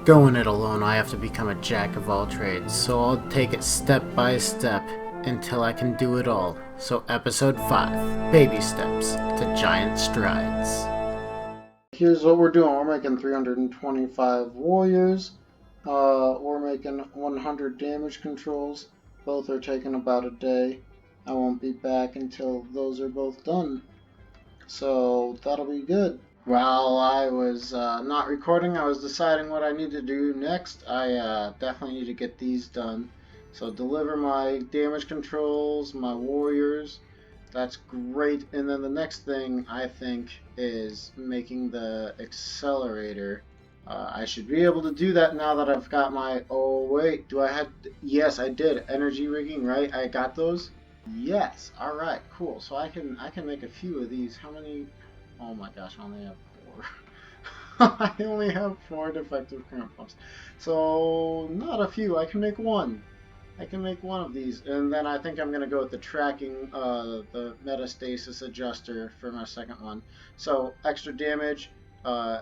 Going it alone, I have to become a jack of all trades, so I'll take it step by step until I can do it all. So episode 5, Baby Steps to Giant Strides. Here's what we're doing. We're making 325 warriors. We're making 100 damage controls. Both are taking about a day. I won't be back until those are both done. So that'll be good. While I was not recording, I was deciding what I need to do next. I definitely need to get these done. So deliver my damage controls, my warriors. That's great. And then the next thing I think is making the accelerator. I should be able to do that now that I've got my... Oh wait, do I have... Yes, I did. Energy rigging, right? I got those. Yes. All right. Cool. So I can make a few of these. How many? Oh my gosh, I only have 4. I only have 4 defective current pumps. So not a few. I can make one. I can make one of these, and then I think I'm gonna go with the tracking, the metastasis adjuster for my second one. So extra damage,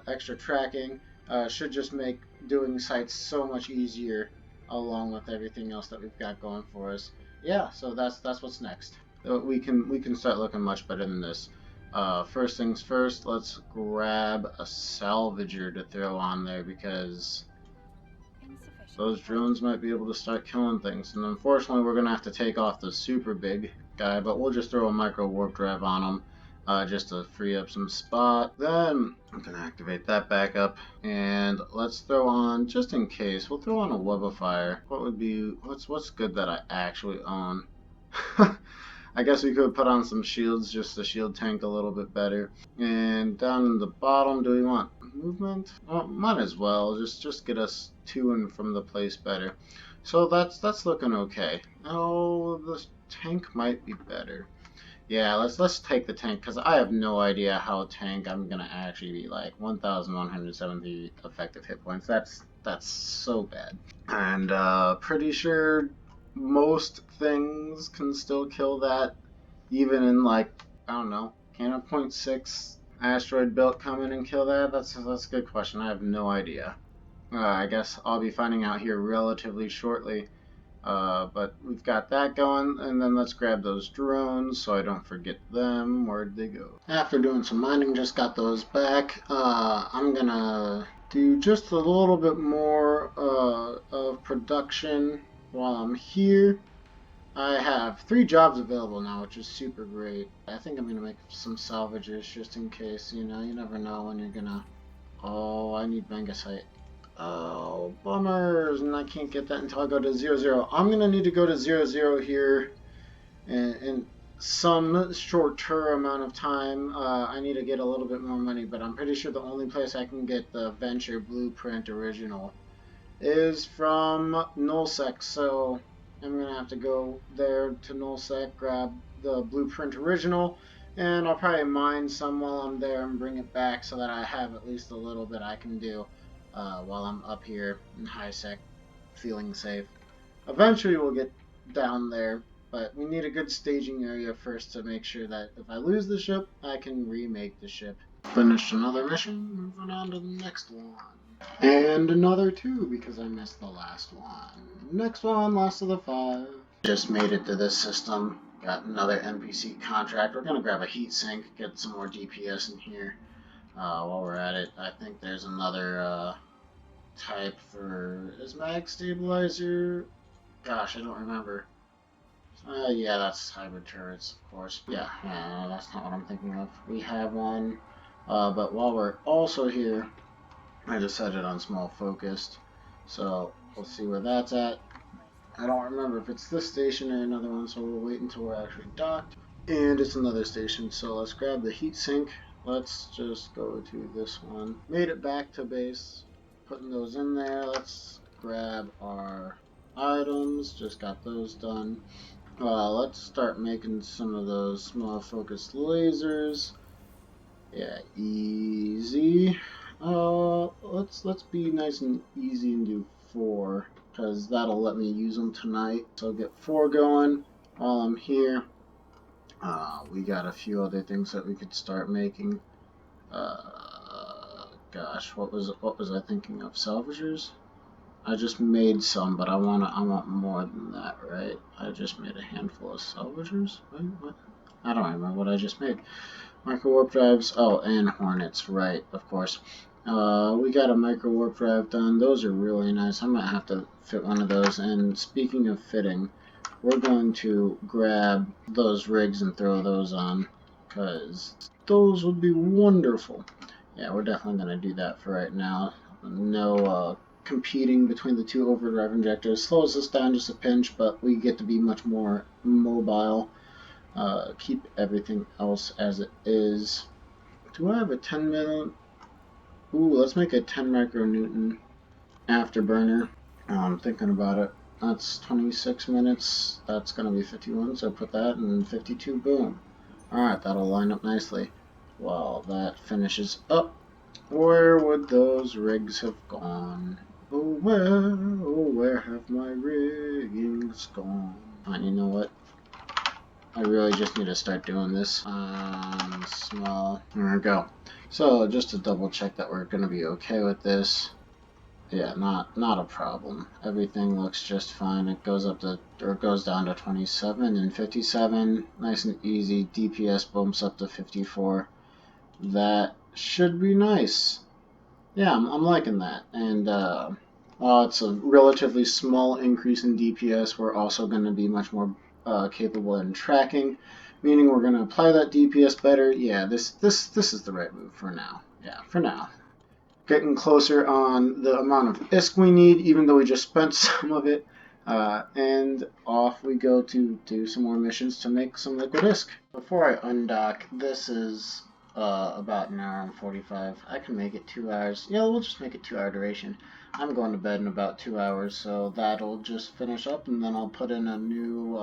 extra tracking, should just make doing sites so much easier, along with everything else that we've got going for us. Yeah, so that's what's next. We can start looking much better than this. First things first, let's grab a salvager to throw on there because those drones might be able to start killing things. And unfortunately, we're going to have to take off the super big guy, but we'll just throw a micro warp drive on him just to free up some spot. Then I'm going to activate that back up. And let's throw on, just in case, we'll throw on a web of fire. What would be, what's good that I actually own? I guess we could put on some shields just to shield tank a little bit better. And down in the bottom, do we want movement? Well, might as well. Just get us to and from the place better. So that's looking okay. Oh, the tank might be better. Yeah, let's take the tank because I have no idea how tank I'm gonna actually be like 1,170 effective hit points. That's so bad. And pretty sure most things can still kill that, even in like, I don't know, can a .6 asteroid belt come in and kill that? That's a good question. I have no idea. I guess I'll be finding out here relatively shortly. But we've got that going, and then let's grab those drones so I don't forget them. Where'd they go? After doing some mining, just got those back. I'm gonna do just a little bit more of production while I'm here. I have 3 jobs available now, which is super great. I think I'm gonna make some salvages just in case. You know, you never know when you're gonna... Oh, I need Mangasite. Oh, bummers, and I can't get that until I go to 0, 0. I'm gonna need to go to 0, 0 here in some shorter amount of time. I need to get a little bit more money, but I'm pretty sure the only place I can get the Venture Blueprint Original is from Nullsec, so I'm gonna have to go there to Nullsec, grab the Blueprint Original, and I'll probably mine some while I'm there and bring it back so that I have at least a little bit I can do while I'm up here in HiSec feeling safe. Eventually we'll get down there, but we need a good staging area first to make sure that if I lose the ship, I can remake the ship. Finished another mission, moving on to the next one. And another 2 because I missed the last one. Next one, last of the 5. Just made it to this system. Got another NPC contract. We're going to grab a heat sink, get some more DPS in here. While we're at it, I think there's another type for... Is mag stabilizer? Gosh, I don't remember. Yeah, that's hybrid turrets, of course. Yeah, that's not what I'm thinking of. We have one. But while we're also here, I just set it on small focused. So we'll see where that's at. I don't remember if it's this station or another one, so we'll wait until we're actually docked. And it's another station, so let's grab the heat sink. Let's just go to this one. Made it back to base. Putting those in there. Let's grab our items. Just got those done. Let's start making some of those small focused lasers. Yeah, easy. Let's be nice and easy and do 4, because that'll let me use them tonight. So I'll get 4 going while I'm here. We got a few other things that we could start making. gosh, what was I thinking of? Salvagers? I just made some, but I want more than that, right? I just made a handful of salvagers. What? I don't remember what I just made. Micro warp drives. Oh, and hornets, right? Of course. We got a micro warp drive done. Those are really nice. I might have to fit one of those. And speaking of fitting, we're going to grab those rigs and throw those on, because those would be wonderful. Yeah, we're definitely going to do that for right now. No competing between the two overdrive injectors. Slows us down just a pinch, but we get to be much more mobile. Keep everything else as it is. Do I have a 10 minute? Ooh, let's make a 10 micronewton afterburner. I'm thinking about it. That's 26 minutes. That's going to be 51, so put that in 52. Boom. Alright, that'll line up nicely. While that finishes up, where would those rigs have gone? Oh, where have my riggings gone? You know what? I really just need to start doing this. Small. There we go. So, just to double check that we're going to be okay with this. Yeah, not a problem. Everything looks just fine. It goes up to, or goes down to 27 and 57. Nice and easy. DPS bumps up to 54. That should be nice. Yeah, I'm liking that. And while it's a relatively small increase in DPS, we're also going to be much more capable in tracking, meaning we're going to apply that DPS better. Yeah, this is the right move for now. Yeah, for now. Getting closer on the amount of ISK we need, even though we just spent some of it. And off we go to do some more missions to make some liquid ISK. Before I undock, this is about an hour and 45. I can make it 2 hours. Yeah, we'll just make it 2 hour duration. I'm going to bed in about 2 hours, so that'll just finish up, and then I'll put in a new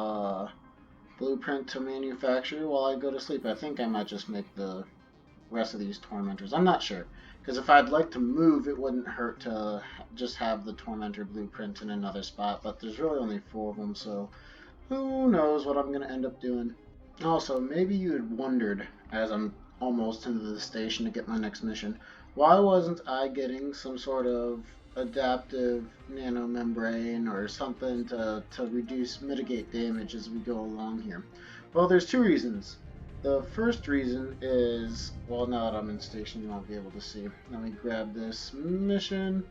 blueprint to manufacture while I go to sleep. I think I might just make the rest of these tormentors. I'm not sure, because if I'd like to move, it wouldn't hurt to just have the tormentor blueprint in another spot, but there's really only 4 of them, so who knows what I'm going to end up doing. Also, maybe you had wondered, as I'm almost into the station to get my next mission, why wasn't I getting some sort of adaptive nanomembrane or something to mitigate damage as we go along here? Well, there's 2 reasons. The first reason is, well, now that I'm in station, you won't be able to see. Let me grab this mission.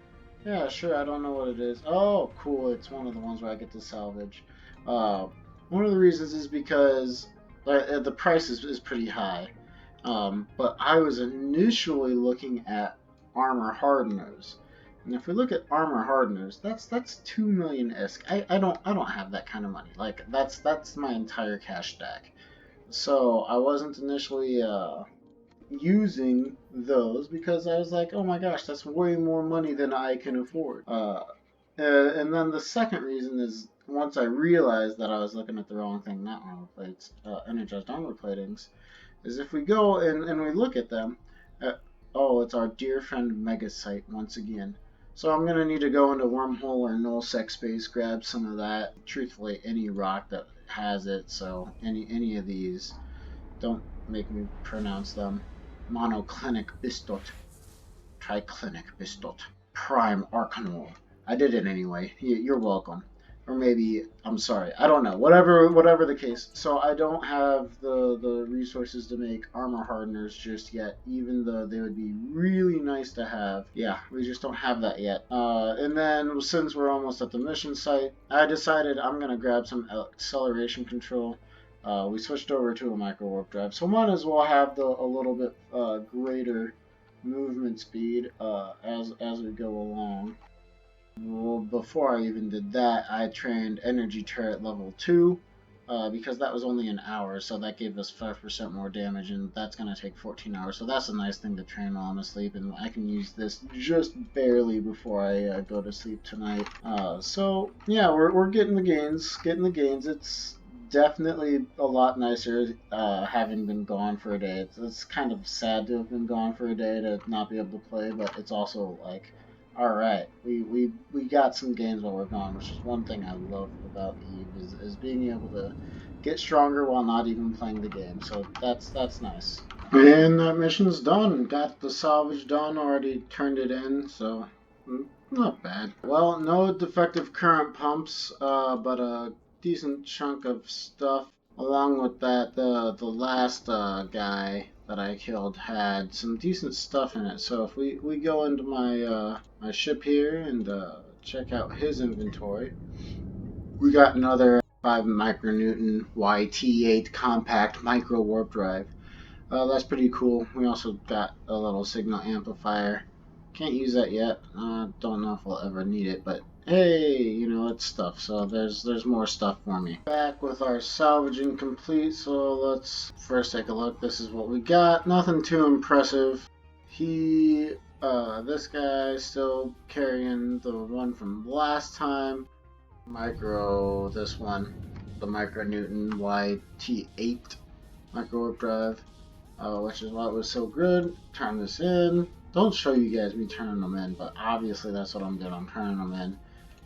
Yeah, sure, I don't know what it is. Oh, cool, it's one of the ones where I get to salvage. One of the reasons is because the price is pretty high. But I was initially looking at armor hardeners. And if we look at armor hardeners, that's 2 million ISK. I don't have that kind of money. Like that's my entire cash stack. So I wasn't initially using those because I was like, oh my gosh, that's way more money than I can afford. And then the second reason is once I realized that I was looking at the wrong thing, not armor plates, energized armor platings, is if we go and we look at them, oh, it's our dear friend Megasite once again. So I'm going to need to go into Wormhole or Nullsec space, grab some of that. Truthfully, any rock that has it, so any of these. Don't make me pronounce them. Monoclinic Bistot. Triclinic Bistot. Prime Arcanol. I did it anyway. You're welcome. Or maybe, I'm sorry. I don't know. Whatever the case. So I don't have the resources to make armor hardeners just yet, even though they would be really nice to have. Yeah, we just don't have that yet. And then, since we're almost at the mission site, I decided I'm going to grab some acceleration control. We switched over to a micro warp drive, so might as well have a little bit greater movement speed as we go along. Well, before I even did that, I trained Energy Turret level 2 because that was only an hour, so that gave us 5% more damage, and that's going to take 14 hours, so that's a nice thing to train while I'm asleep, and I can use this just barely before I go to sleep tonight. So yeah, we're getting the gains. It's definitely a lot nicer having been gone for a day. It's kind of sad to have been gone for a day to not be able to play, but it's also like, alright, we got some games while we're gone, which is one thing I love about EVE, is being able to get stronger while not even playing the game, so that's nice. And that mission's done. Got the salvage done, already turned it in, so not bad. Well, no defective current pumps, but a decent chunk of stuff. Along with that, the last guy that I killed had some decent stuff in it. So if we go into my ship here and check out his inventory, we got another 5 micronewton YT8 compact micro warp drive. That's pretty cool. We also got a little signal amplifier. Can't use that yet. Don't know if we'll ever need it, but hey, it's stuff. So there's more stuff for me. Back with our salvaging complete. So let's first take a look. This is what we got. Nothing too impressive. This guy still carrying the one from last time. This one, the micronewton YT8 micro warp drive. Which is why it was so good. Turn this in. Don't show you guys me turning them in, but obviously that's what I'm doing. I'm turning them in.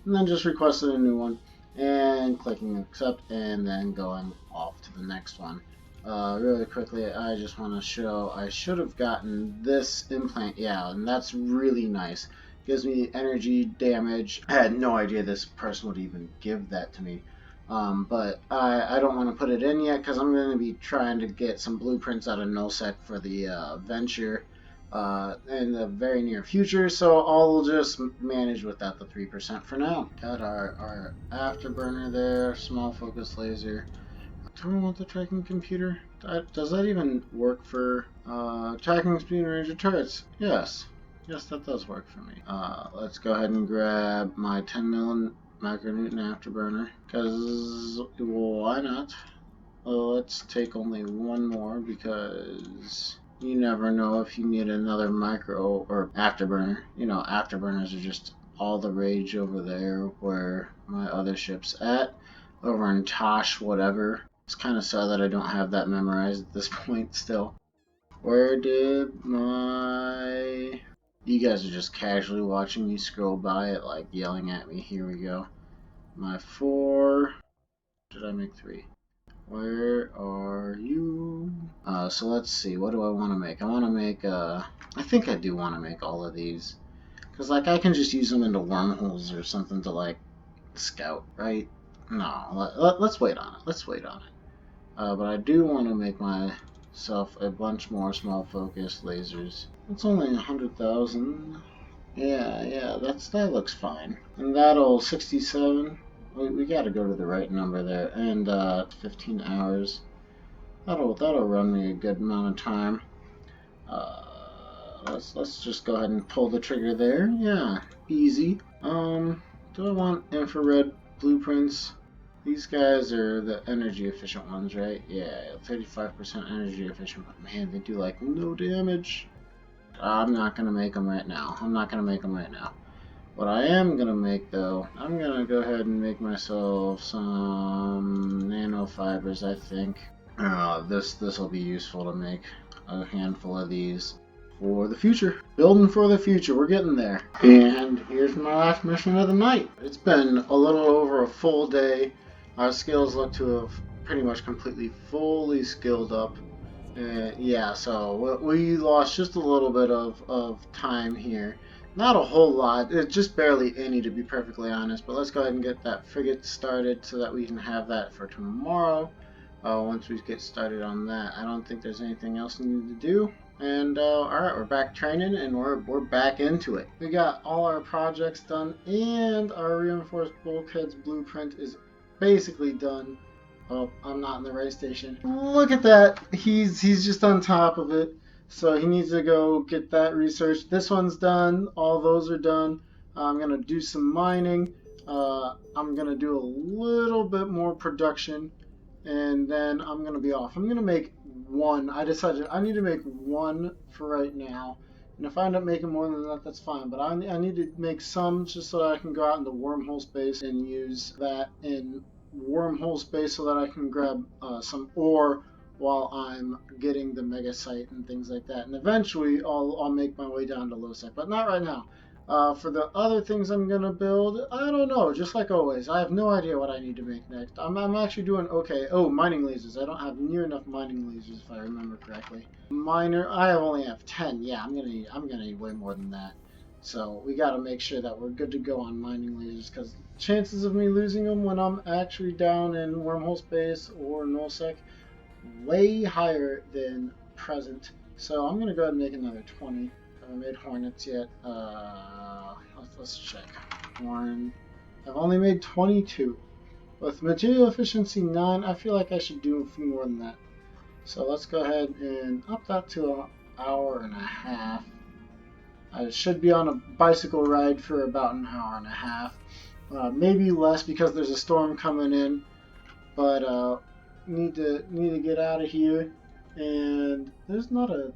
And then just requesting a new one and clicking accept and then going off to the next one. Really quickly, I just want to show I should have gotten this implant. Yeah, and that's really nice. Gives me energy damage. I had no idea this person would even give that to me. But I don't want to put it in yet because I'm going to be trying to get some blueprints out of NullSec for the Venture in the very near future, so I'll just manage without the 3% for now. Got our afterburner there, small focus laser. Do we want the tracking computer? Does that even work for tracking speed and range of turrets? Yes. Yes, that does work for me. Let's go ahead and grab my 10 million micronewton afterburner, because why not? Let's take only one more because you never know if you need another micro or afterburner. Afterburners are just all the rage over there where my other ship's at, over in Tosh whatever. It's kind of sad that I don't have that memorized at this point still. Where did my... You guys are just casually watching me scroll by it, like yelling at me. Here we go. My 4... Did I make 3? Where are you? So let's see. What do I want to make? I want to make, I think I do want to make all of these. Because, I can just use them into wormholes or something to, scout, right? No, let's wait on it. Let's wait on it. But I do want to make myself a bunch more small focus lasers. It's only 100,000. Yeah, that looks fine. And that'll 67. We gotta go to the right number there. And 15 hours. That'll run me a good amount of time. Let's just go ahead and pull the trigger there. Yeah, easy. Do I want infrared blueprints? These guys are the energy efficient ones, right? Yeah, 35% energy efficient, but man, they do no damage. I'm not gonna make them right now. What I am gonna make though, I'm gonna go ahead and make myself some nanofibers, I think. This will be useful to make a handful of these for the future. Building for the future, we're getting there. And here's my last mission of the night. It's been a little over a full day. Our skills look to have pretty much completely fully skilled up. Yeah, so we lost just a little bit of time here. Not a whole lot, it's just barely any to be perfectly honest, but let's go ahead and get that frigate started so that we can have that for tomorrow. Once we get started on that, I don't think there's anything else we need to do. And alright, we're back training and we're back into it. We got all our projects done and our reinforced bulkheads blueprint is basically done. Oh, I'm not in the right station. Look at that. He's just on top of it. So he needs to go get that research. This one's done. All those are done. I'm going to do some mining. I'm going to do a little bit more production. And then I'm going to be off. I'm going to make one. I decided I need to make one for right now. And if I end up making more than that, that's fine. But I need to make some just so that I can go out into wormhole space and use that in wormhole space so that I can grab some ore while I'm getting the mega site and things like that. And eventually I'll make my way down to low sec, but not right now. For the other things I'm gonna build, I don't know. Just like always, I have no idea what I need to make next. I'm actually doing okay. Oh, mining lasers. I don't have near enough mining lasers if I remember correctly. Miner, I only have 10. Yeah, I'm gonna need way more than that. So we gotta make sure that we're good to go on mining lasers, because chances of me losing them when I'm actually down in wormhole space or nullsec way higher than present. So I'm gonna go ahead and make another 20. Haven't made hornets yet. Let's check. Horn. I've only made 22. With material efficiency 9, I feel like I should do a few more than that. So let's go ahead and up that to an hour and a half. I should be on a bicycle ride for about an hour and a half. Maybe less because there's a storm coming in. But need to get out of here. And there's not a.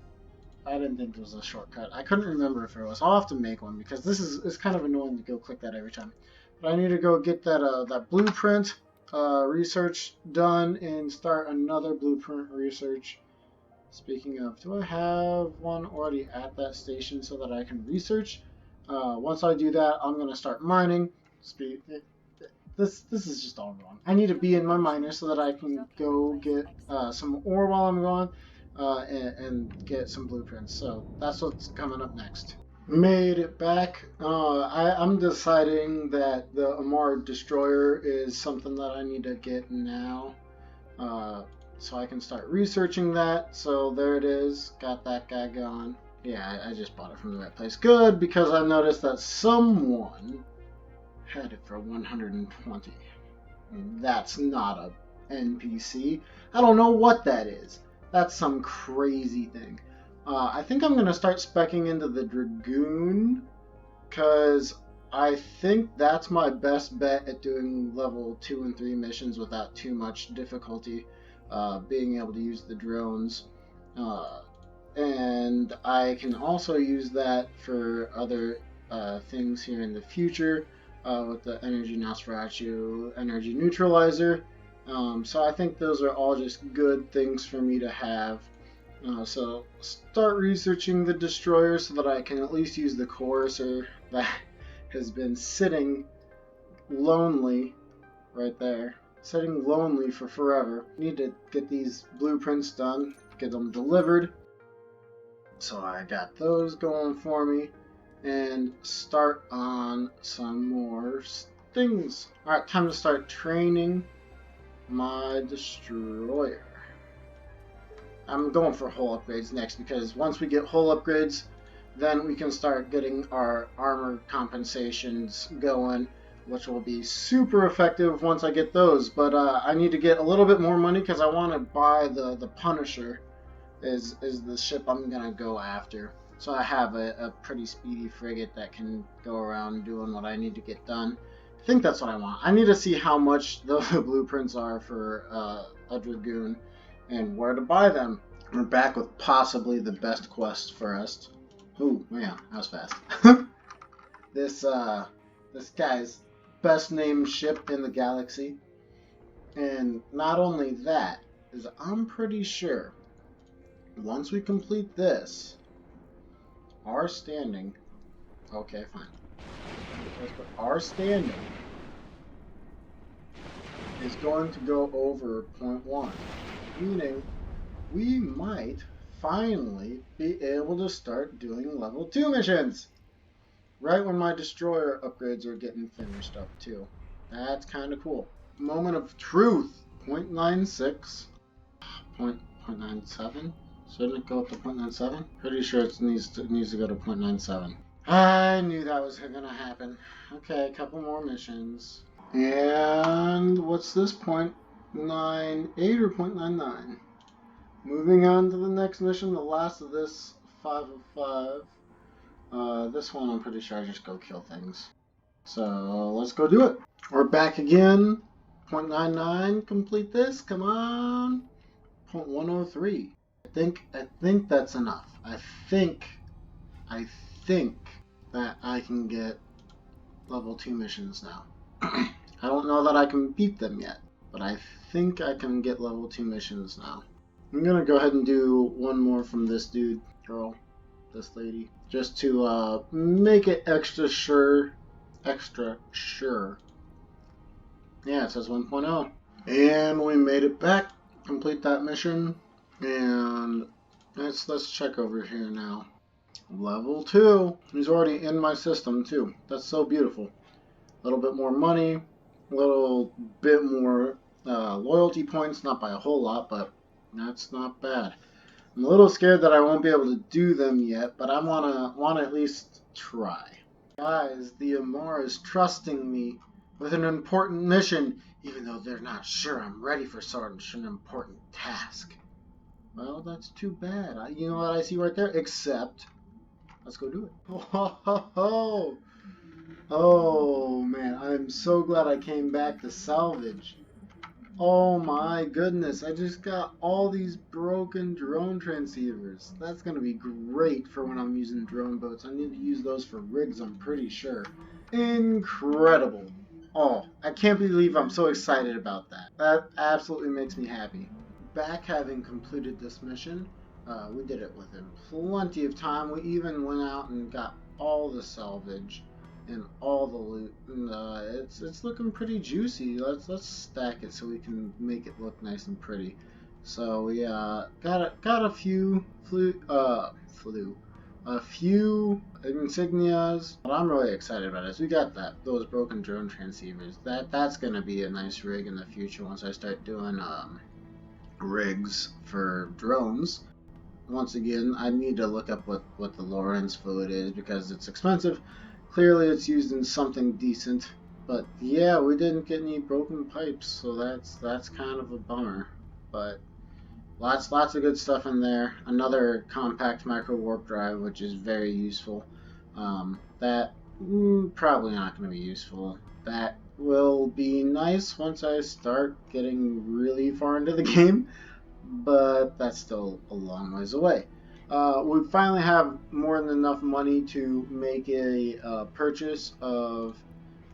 I didn't think there was a shortcut. I couldn't remember if there was. I'll have to make one because this is it's kind of annoying to go click that every time. But I need to go get that blueprint research done and start another blueprint research. Speaking of, do I have one already at that station so that I can research? Once I do that, I'm gonna start mining. This is just all wrong. I need to be in my miner so that I can go get some ore while I'm gone and get some blueprints. So that's what's coming up next. Made it back. I'm deciding that the Amar Destroyer is something that I need to get now. So I can start researching that. So there it is. Got that guy going. Yeah, I just bought it from the right place. Good, because I noticed that someone had it for 120. That's not a NPC. I don't know what that is. That's some crazy thing. I think I'm going to start speccing into the Dragoon, because I think that's my best bet at doing level 2 and 3 missions without too much difficulty, being able to use the drones. And I can also use that for other things here in the future. With the Energy Nosferatu Energy Neutralizer. So I think those are all just good things for me to have. So start researching the Destroyer so that I can at least use the Courser that has been sitting lonely right there. Sitting lonely for forever. Need to get these blueprints done, get them delivered. So I got those going for me. And start on some more things. Alright, time to start training my Destroyer. I'm going for hull upgrades next, because once we get hull upgrades, then we can start getting our armor compensations going, which will be super effective once I get those. But I need to get a little bit more money because I want to buy the Punisher is the ship I'm going to go after. So I have a pretty speedy frigate that can go around doing what I need to get done. I think that's what I want. I need to see how much the blueprints are for a Dragoon and where to buy them. We're back with possibly the best quest for us. Ooh, yeah, that was fast. This guy's best named ship in the galaxy. And not only that, is I'm pretty sure once we complete this, our standing, okay, fine. Our standing is going to go over 0.1, meaning we might finally be able to start doing level 2 missions. Right when my Destroyer upgrades are getting finished up too. That's kind of cool. Moment of truth, 0.96, 0.97. Shouldn't it go up to 0.97? Pretty sure it needs to go to 0.97. I knew that was gonna happen. Okay, a couple more missions. And what's this? 0.98 or 0.99? Moving on to the next mission, the last of this 5 of 5. This one I'm pretty sure I just go kill things. So let's go do it. We're back again. 0.99, complete this. Come on. 0.103. I think that's enough. I think that I can get level 2 missions now. I don't know that I can beat them yet, but I think I can get level 2 missions now. I'm gonna go ahead and do one more from this dude, girl, this lady, just to make it extra sure. Extra sure. Yeah, it says 1.0. And we made it back. Complete that mission. And let's check over here now. Level 2. He's already in my system too. That's so beautiful. A little bit more money, a little bit more loyalty points, not by a whole lot, but that's not bad. I'm a little scared that I won't be able to do them yet, but I wanna at least try. Guys, the Amar is trusting me with an important mission, even though they're not sure I'm ready for such an important task. Well, that's too bad. You know what I see right there? Except, let's go do it. Oh man, I'm so glad I came back to salvage. Oh my goodness, I just got all these broken drone transceivers. That's going to be great for when I'm using drone boats. I need to use those for rigs, I'm pretty sure. Incredible. Oh, I can't believe I'm so excited about that. That absolutely makes me happy. Back having completed this mission, we did it within plenty of time. We even went out and got all the salvage and all the loot, and it's looking pretty juicy. Let's stack it so we can make it look nice and pretty. So we got a few a few insignias. What I'm really excited about is we got those broken drone transceivers. That's gonna be a nice rig in the future once I start doing rigs for drones. Once again, I need to look up what the Lorentz fluid is because it's expensive. Clearly it's used in something decent, but yeah, we didn't get any broken pipes, so that's kind of a bummer. But lots of good stuff in there. Another compact micro warp drive, which is very useful. That probably not going to be useful. That will be nice once I start getting really far into the game, but that's still a long ways away. We finally have more than enough money to make a purchase of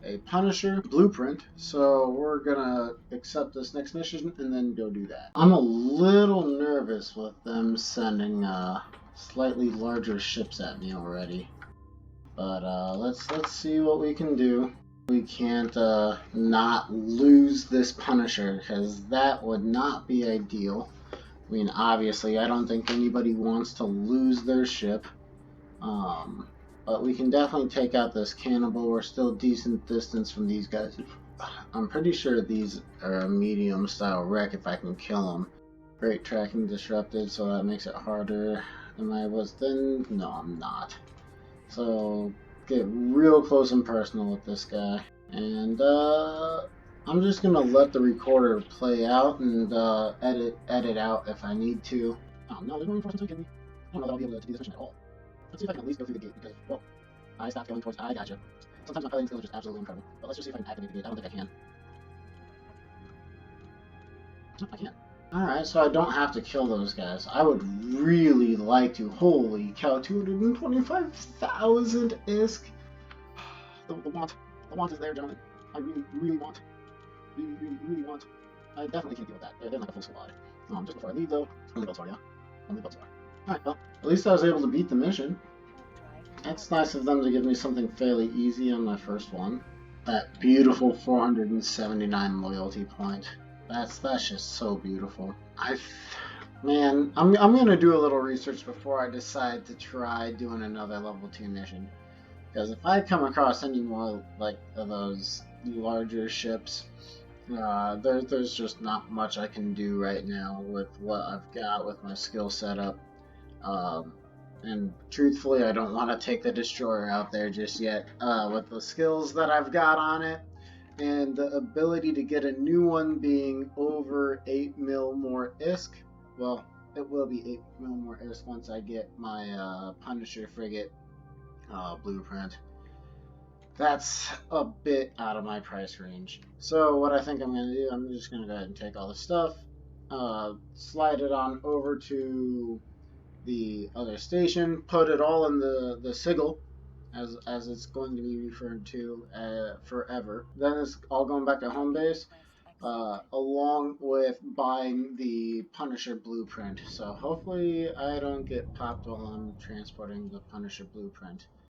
a Punisher blueprint, so we're gonna accept this next mission and then go do that. I'm a little nervous with them sending slightly larger ships at me already, but let's see what we can do. We can't not lose this Punisher, because that would not be ideal. I mean, obviously, I don't think anybody wants to lose their ship. But we can definitely take out this cannibal. We're still a decent distance from these guys. I'm pretty sure these are a medium style wreck if I can kill them. Great tracking disrupted, so that makes it harder. Am I was then? No, I'm not. So get real close and personal with this guy. And I'm just gonna let the recorder play out and edit out if I need to. Oh no, there's no reinforcements getting me. I don't know that I'll be able to do this mission at all. Let's see if I can at least go through the gate because, well, I stopped going towards. I gotcha. Sometimes my fighting skills are just absolutely incredible. But let's just see if I can activate the gate. I don't think I can. Nope, I can't. Alright, so I don't have to kill those guys. I would really like to. Holy cow, 225,000 ISK. The want is there, gentlemen. I really want. Really want. I definitely can't deal with that. They're like a full squad. Just before I leave, though, only boats are, yeah? Only boats are. Alright, well, at least I was able to beat the mission. That's nice of them to give me something fairly easy on my first one. That beautiful 479 loyalty point. That's just so beautiful. Man, I'm gonna do a little research before I decide to try doing another level 2 mission. Because if I come across any more like of those larger ships, there's just not much I can do right now with what I've got with my skill setup. And truthfully, I don't want to take the destroyer out there just yet. With the skills that I've got on it, and the ability to get a new one being over 8 mil more ISK. Well, it will be 8 mil more ISK once I get my Punisher frigate blueprint. That's a bit out of my price range. So what I think I'm going to do, I'm just going to go ahead and take all this stuff, slide it on over to the other station, put it all in the sigil, as it's going to be referred to forever. Then it's all going back to home base, along with buying the Punisher blueprint. So hopefully I don't get popped while I'm transporting the Punisher blueprint.